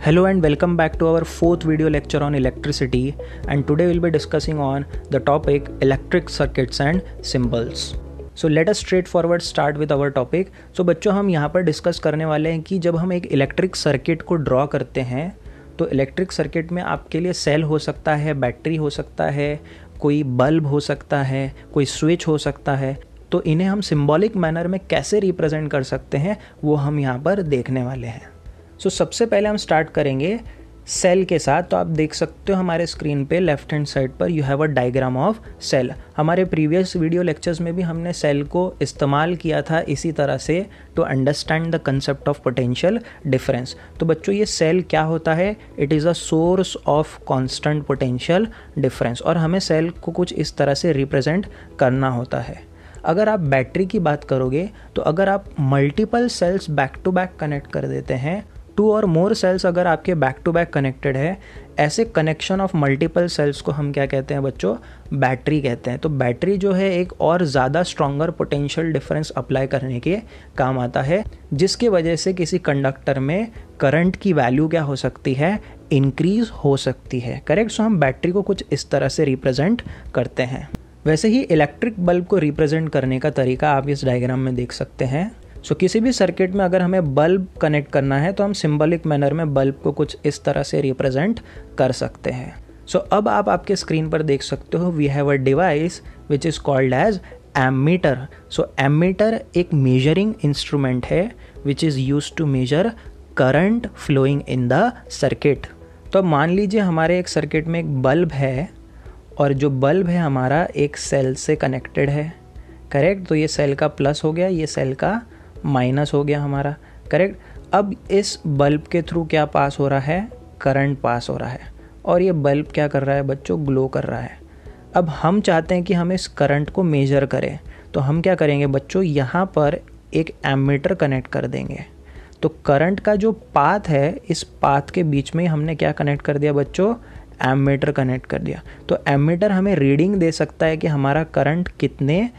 Hello and welcome back to our fourth video lecture on electricity, and today we'll be discussing on the topic electric circuits and symbols. So let us straightforward start with our topic. So बच्चों हम यहाँ पर discuss करने वाले हैं कि जब हम एक इलेक्ट्रिक सर्किट को ड्रॉ करते हैं तो इलेक्ट्रिक सर्किट में आपके लिए सेल हो सकता है, बैटरी हो सकता है, कोई बल्ब हो सकता है, कोई स्विच हो सकता है। तो इन्हें हम सिंबॉलिक मैनर में कैसे रिप्रेजेंट कर सकते हैं वो हम यहाँ पर देखने वाले हैं। सबसे पहले हम स्टार्ट करेंगे सेल के साथ। तो आप देख सकते हो हमारे स्क्रीन पे लेफ्ट हैंड साइड पर you have a diagram of cell. हमारे प्रीवियस वीडियो लेक्चर्स में भी हमने सेल को इस्तेमाल किया था इसी तरह से to understand the concept of potential difference. तो बच्चों ये सेल क्या होता है? It is a source of constant potential difference, और हमें सेल को कुछ इस तरह से रिप्रेजेंट करना होता है। अगर आप बैटरी की बात करोगे तो अगर आप multiple cells back to back connect कर देते हैं, 2 और मोर सेल्स अगर आपके बैक टू बैक कनेक्टेड है, ऐसे कनेक्शन ऑफ मल्टीपल सेल्स को हम क्या कहते हैं बच्चों? बैटरी कहते हैं। तो बैटरी जो है एक और ज़्यादा स्ट्रॉन्गर पोटेंशियल डिफरेंस अप्लाई करने के काम आता है, जिसकी वजह से किसी कंडक्टर में करंट की वैल्यू क्या हो सकती है? इंक्रीज हो सकती है। करेक्ट। सो हम बैटरी को कुछ इस तरह से रिप्रेजेंट करते हैं। वैसे ही इलेक्ट्रिक बल्ब को रिप्रेजेंट करने का तरीका आप इस डायग्राम में देख सकते हैं। किसी भी सर्किट में अगर हमें बल्ब कनेक्ट करना है तो हम सिंबॉलिक मैनर में बल्ब को कुछ इस तरह से रिप्रेजेंट कर सकते हैं। अब आप आपके स्क्रीन पर देख सकते हो we have a device which is called as ammeter. Ammeter एक मेजरिंग इंस्ट्रूमेंट है which is use to measure current flowing in the circuit. तो मान लीजिए हमारे एक सर्किट में एक बल्ब है और जो बल्ब है हमारा एक सेल से कनेक्टेड है। करेक्ट। तो ये सेल का प्लस हो गया, ये सेल का माइनस हो गया हमारा। करेक्ट। अब इस बल्ब के थ्रू क्या पास हो रहा है? करंट पास हो रहा है, और ये बल्ब क्या कर रहा है बच्चों? ग्लो कर रहा है। अब हम चाहते हैं कि हम इस करंट को मेजर करें, तो हम क्या करेंगे बच्चों? यहाँ पर एक एमीटर कनेक्ट कर देंगे। तो करंट का जो पाथ है, इस पाथ के बीच में हमने क्या कनेक्ट कर दिया बच्चों? एमीटर कनेक्ट कर दिया। तो एमीटर हमें रीडिंग दे सकता है कि हमारा करंट कितने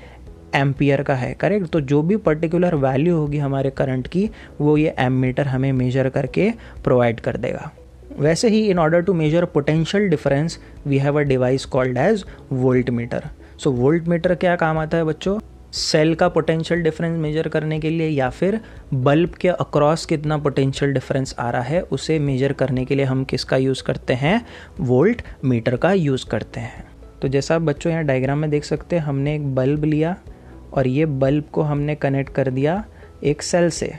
एम्पियर का है। करेक्ट। तो जो भी पर्टिकुलर वैल्यू होगी हमारे करंट की, वो ये एमीटर हमें मेजर करके प्रोवाइड कर देगा। वैसे ही in order to measure potential difference we have a device called as voltmeter. Voltmeter क्या काम आता है बच्चों? सेल का पोटेंशियल डिफरेंस मेजर करने के लिए, या फिर बल्ब के अक्रॉस कितना पोटेंशियल डिफरेंस आ रहा है उसे मेजर करने के लिए हम किसका यूज़ करते हैं? वोल्ट मीटर का यूज़ करते हैं। तो जैसा आप बच्चों यहाँ डायग्राम में देख सकते हैं, हमने एक बल्ब लिया और ये बल्ब को हमने कनेक्ट कर दिया एक सेल से।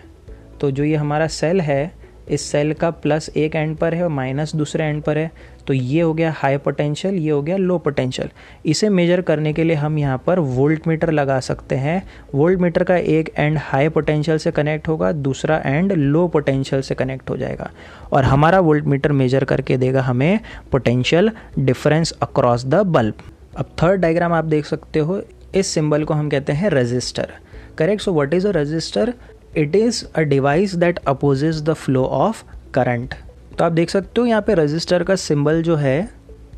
तो जो ये हमारा सेल है, इस सेल का प्लस एक एंड पर है और माइनस दूसरे एंड पर है। तो ये हो गया हाई पोटेंशियल, ये हो गया लो पोटेंशियल। इसे मेजर करने के लिए हम यहाँ पर वोल्ट मीटर लगा सकते हैं। वोल्ट मीटर का एक एंड हाई पोटेंशियल से कनेक्ट होगा, दूसरा एंड लो पोटेंशियल से कनेक्ट हो जाएगा, और हमारा वोल्ट मीटर मेजर करके देगा हमें potential difference across the bulb. अब थर्ड डायग्राम आप देख सकते हो, इस सिंबल को हम कहते हैं resistor. Correct. So what is a resistor? It is a device that opposes the flow of current. तो आप देख सकते हो यहाँ पे रेजिस्टर का सिंबल जो है,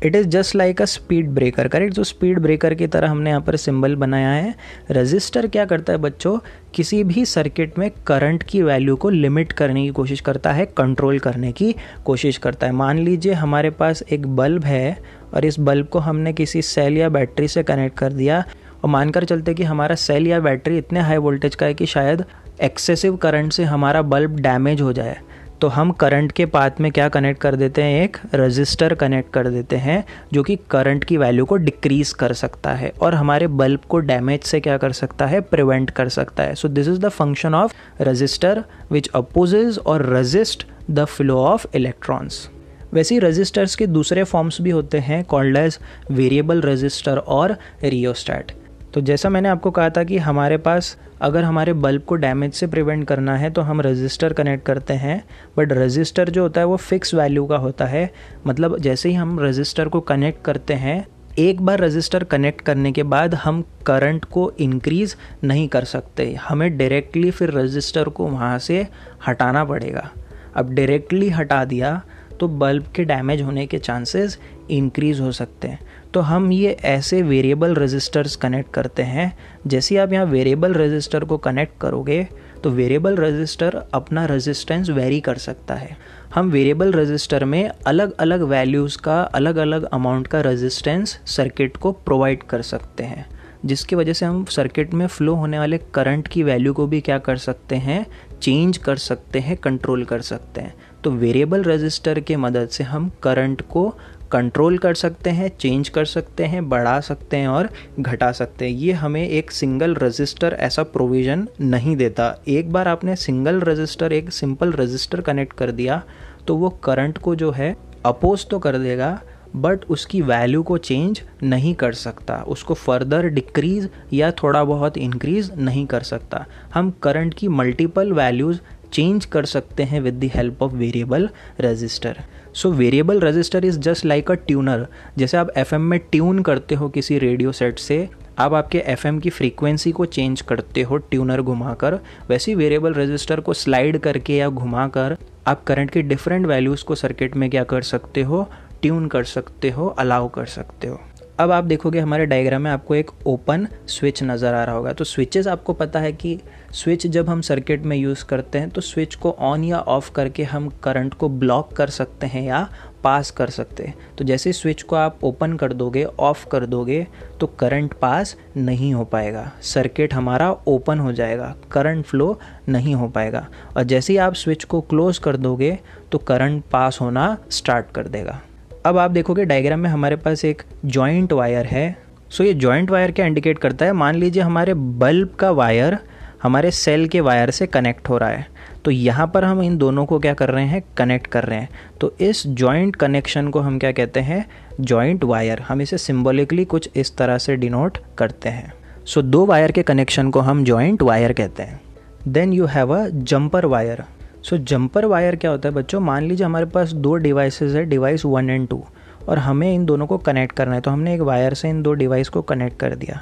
it is just like a speed breaker. Correct. जो स्पीड ब्रेकर की तरह हमने यहाँ पर सिंबल बनाया है। रेजिस्टर क्या करता है बच्चों? किसी भी सर्किट में करंट की वैल्यू को लिमिट करने की कोशिश करता है, कंट्रोल करने की कोशिश करता है। मान लीजिए हमारे पास एक बल्ब है और इस बल्ब को हमने किसी सेल या बैटरी से कनेक्ट कर दिया, और मानकर चलते कि हमारा सेल या बैटरी इतने हाई वोल्टेज का है कि शायद एक्सेसिव करंट से हमारा बल्ब डैमेज हो जाए। तो हम करंट के पाथ में क्या कनेक्ट कर देते हैं? एक रेजिस्टर कनेक्ट कर देते हैं, जो कि करंट की वैल्यू को डिक्रीज कर सकता है और हमारे बल्ब को डैमेज से क्या कर सकता है? प्रिवेंट कर सकता है। So this is the function of resistor which opposes और resist the flow of electrons. वैसे ही रेजिस्टर्स के दूसरे फॉर्म्स भी होते हैं कॉल्ड एज वेरिएबल रेजिस्टर और रियोस्टैट। तो जैसा मैंने आपको कहा था कि हमारे पास अगर हमारे बल्ब को डैमेज से प्रिवेंट करना है तो हम रेजिस्टर कनेक्ट करते हैं, बट रेजिस्टर जो होता है वो फिक्स वैल्यू का होता है। मतलब जैसे ही हम रेजिस्टर को कनेक्ट करते हैं, एक बार रेजिस्टर कनेक्ट करने के बाद हम करंट को इंक्रीज़ नहीं कर सकते, हमें डायरेक्टली फिर रेजिस्टर को वहाँ से हटाना पड़ेगा। अब डायरेक्टली हटा दिया तो बल्ब के डैमेज होने के चांसेस इंक्रीज़ हो सकते हैं। तो हम ये ऐसे वेरिएबल रेजिस्टर्स कनेक्ट करते हैं। जैसे आप यहाँ वेरिएबल रेजिस्टर को कनेक्ट करोगे तो वेरिएबल रजिस्टर अपना रेजिस्टेंस वेरी कर सकता है। हम वेरिएबल रजिस्टर में अलग अलग वैल्यूज़ का अलग अलग अमाउंट का रेजिस्टेंस सर्किट को प्रोवाइड कर सकते हैं, जिसकी वजह से हम सर्किट में फ़्लो होने वाले करंट की वैल्यू को भी क्या कर सकते हैं, चेंज कर सकते हैं, कंट्रोल कर सकते हैं। तो वेरिएबल रजिस्टर के मदद से हम करंट को कंट्रोल कर सकते हैं, चेंज कर सकते हैं, बढ़ा सकते हैं और घटा सकते हैं। ये हमें एक सिंगल रजिस्टर ऐसा प्रोविज़न नहीं देता। एक बार आपने सिंगल रजिस्टर, एक सिंपल रजिस्टर कनेक्ट कर दिया तो वो करंट को जो है अपोज तो कर देगा, बट उसकी वैल्यू को चेंज नहीं कर सकता, उसको फर्दर डिक्रीज़ या थोड़ा बहुत इंक्रीज़ नहीं कर सकता। हम करंट की मल्टीपल वैल्यूज़ चेंज कर सकते हैं with the help of variable resistor. So variable resistor is just like a tuner. जैसे आप FM में ट्यून करते हो किसी रेडियो सेट से, आप आपके FM की फ्रीक्वेंसी को चेंज करते हो ट्यूनर घुमाकर, वैसे ही वेरिएबल रजिस्टर को स्लाइड करके या घुमाकर आप करंट की डिफरेंट वैल्यूज़ को सर्किट में क्या कर सकते हो, ट्यून कर सकते हो, अलाउ कर सकते हो। अब आप देखोगे हमारे डायग्राम में आपको एक ओपन स्विच नज़र आ रहा होगा। तो स्विचेस आपको पता है कि स्विच जब हम सर्किट में यूज़ करते हैं तो स्विच को ऑन या ऑफ करके हम करंट को ब्लॉक कर सकते हैं या पास कर सकते हैं। तो जैसे स्विच को आप ओपन कर दोगे, ऑफ कर दोगे, तो करंट पास नहीं हो पाएगा, सर्किट हमारा ओपन हो जाएगा, करंट फ्लो नहीं हो पाएगा। और जैसे ही आप स्विच को क्लोज कर दोगे तो करंट पास होना स्टार्ट कर देगा। अब आप देखोगे डायग्राम में हमारे पास एक जॉइंट वायर है। सो ये जॉइंट वायर क्या इंडिकेट करता है, मान लीजिए हमारे बल्ब का वायर हमारे सेल के वायर से कनेक्ट हो रहा है, तो यहाँ पर हम इन दोनों को क्या कर रहे हैं, कनेक्ट कर रहे हैं। तो इस जॉइंट कनेक्शन को हम क्या कहते हैं, जॉइंट वायर। हम इसे सिंबॉलिकली कुछ इस तरह से डिनोट करते हैं। सो दो वायर के कनेक्शन को हम जॉइंट वायर कहते हैं। Then you have a jumper wire. So jumper wire क्या होता है बच्चों, मान लीजिए हमारे पास दो डिवाइसेस है, डिवाइस 1 और 2, और हमें इन दोनों को कनेक्ट करना है। तो हमने एक वायर से इन दो डिवाइस को कनेक्ट कर दिया।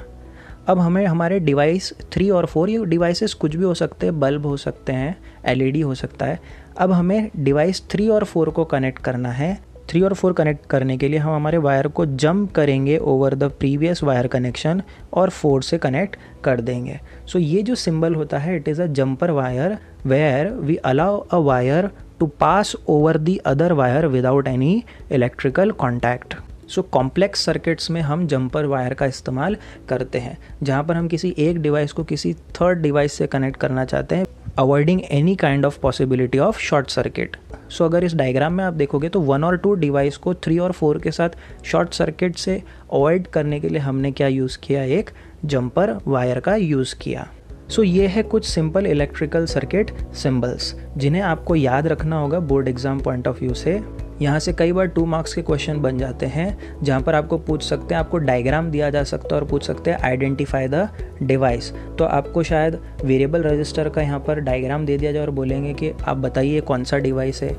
अब हमें हमारे डिवाइस 3 और 4, ये डिवाइसेस कुछ भी हो सकते हैं, बल्ब हो सकते हैं, LED हो सकता है। अब हमें डिवाइस 3 और 4 को कनेक्ट करना है। 3 और 4 कनेक्ट करने के लिए हम हमारे वायर को जंप करेंगे over the previous wire connection और 4 से कनेक्ट कर देंगे। सो ये जो सिंबल होता है, it is a jumper wire where we allow a wire to pass over the other wire without any electrical contact. So complex circuits में हम जंपर वायर का इस्तेमाल करते हैं, जहाँ पर हम किसी एक डिवाइस को किसी थर्ड डिवाइस से कनेक्ट करना चाहते हैं, avoiding any kind of possibility of short circuit. So अगर इस डायग्राम में आप देखोगे तो 1 और 2 डिवाइस को 3 और 4 के साथ शॉर्ट सर्किट से अवॉइड करने के लिए हमने क्या यूज़ किया, एक जंपर वायर का यूज़ किया। सो ये है कुछ सिंपल इलेक्ट्रिकल सर्किट सिंबल्स जिन्हें आपको याद रखना होगा board exam point of view से। यहाँ से कई बार 2 मार्क्स के क्वेश्चन बन जाते हैं, जहाँ पर आपको पूछ सकते हैं, आपको डायग्राम दिया जा सकता है और पूछ सकते हैं आइडेंटिफाई द डिवाइस। तो आपको शायद वेरिएबल रजिस्टर का यहाँ पर डायग्राम दे दिया जाए और बोलेंगे कि आप बताइए कौन सा डिवाइस है,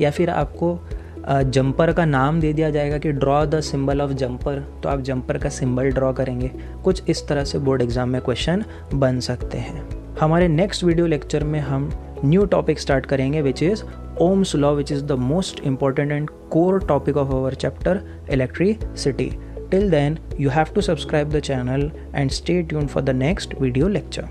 या फिर आपको जंपर का नाम दे दिया जाएगा कि draw the symbol of jumper, तो आप जंपर का सिंबल ड्रॉ करेंगे। कुछ इस तरह से बोर्ड एग्जाम में क्वेश्चन बन सकते हैं। हमारे नेक्स्ट वीडियो लेक्चर में हम न्यू टॉपिक स्टार्ट करेंगे which is Ohm's law, which is the most important and core topic of our chapter electricity. Till then, you have to subscribe the channel and stay tuned for the next video lecture.